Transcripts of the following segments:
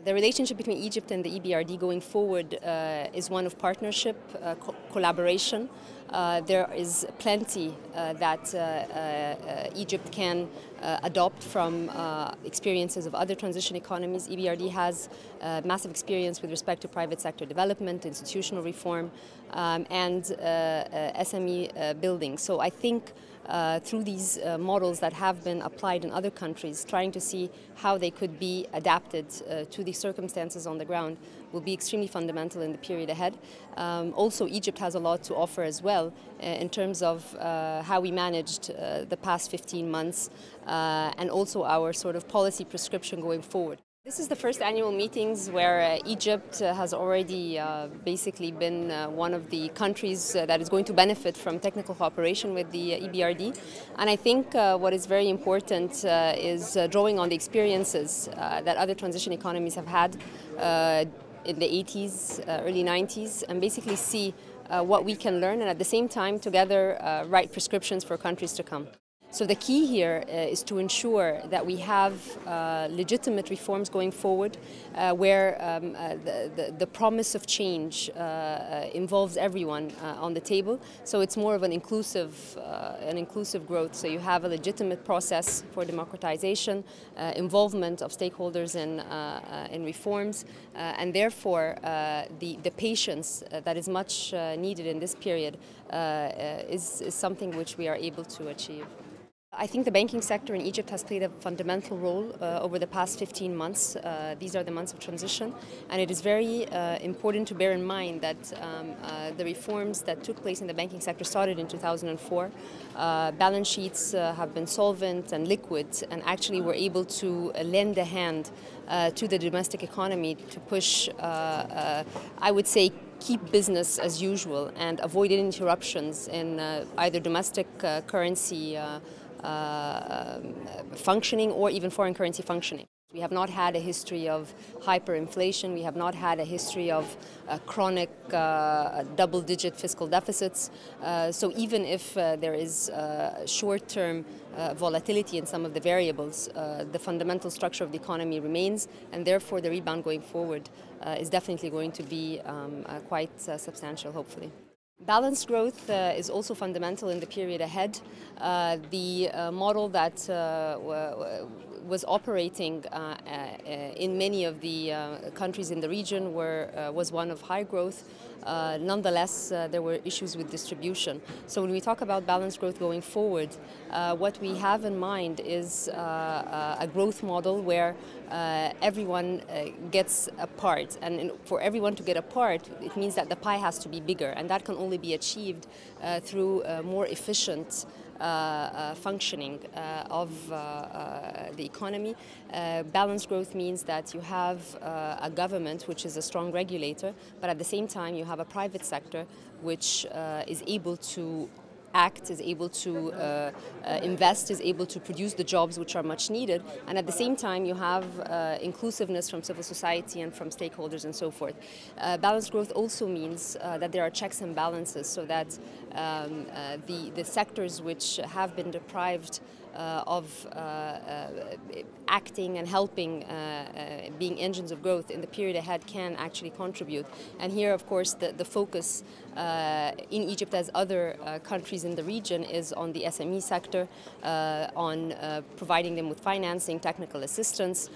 The relationship between Egypt and the EBRD going forward is one of partnership, collaboration. There is plenty that Egypt can adopt from experiences of other transition economies. EBRD has massive experience with respect to private sector development, institutional reform, and SME building. So I think through these models that have been applied in other countries, trying to see how they could be adapted to the circumstances on the ground will be extremely fundamental in the period ahead. Also, Egypt has a lot to offer as well in terms of how we managed the past 15 months and also our sort of policy prescription going forward. This is the first annual meetings where Egypt has already basically been one of the countries that is going to benefit from technical cooperation with the EBRD. And I think what is very important is drawing on the experiences that other transition economies have had in the 80s, early 90s, and basically see what we can learn and at the same time together write prescriptions for countries to come. So the key here is to ensure that we have legitimate reforms going forward where the promise of change involves everyone on the table. So it's more of an inclusive growth. So you have a legitimate process for democratization, involvement of stakeholders in reforms, and therefore the patience that is much needed in this period is something which we are able to achieve. I think the banking sector in Egypt has played a fundamental role over the past 15 months. These are the months of transition, and it is very important to bear in mind that the reforms that took place in the banking sector started in 2004. Balance sheets have been solvent and liquid, and actually were able to lend a hand to the domestic economy to push, I would say, keep business as usual and avoid any interruptions in either domestic currency functioning or even foreign currency functioning. We have not had a history of hyperinflation. We have not had a history of chronic double-digit fiscal deficits. So even if there is short-term volatility in some of the variables, the fundamental structure of the economy remains, and therefore the rebound going forward is definitely going to be quite substantial, hopefully. Balanced growth is also fundamental in the period ahead. The model that was operating in many of the countries in the region was one of high growth. Nonetheless, there were issues with distribution. So when we talk about balanced growth going forward, what we have in mind is a growth model where everyone gets a part. And for everyone to get a part, it means that the pie has to be bigger. And that can only be achieved through more efficient functioning of the economy. Balanced growth means that you have a government which is a strong regulator, but at the same time you have a private sector which is able to act, is able to invest, is able to produce the jobs which are much needed, and at the same time you have inclusiveness from civil society and from stakeholders and so forth. Balanced growth also means that there are checks and balances, so that the sectors which have been deprived of acting and helping being engines of growth in the period ahead can actually contribute. And here, of course, the focus in Egypt, as other countries in the region, is on the SME sector, on providing them with financing, technical assistance,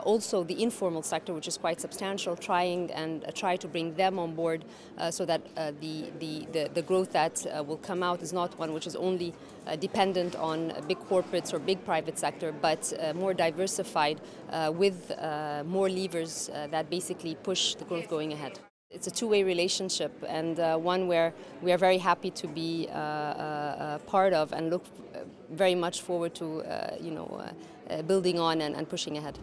also the informal sector, which is quite substantial, try to bring them on board so that the growth that will come out is not one which is only dependent on big corporates or big private sector, but more diversified with more levers that basically push the growth going ahead. It's a two-way relationship, and one where we are very happy to be part of and look very much forward to building on and pushing ahead.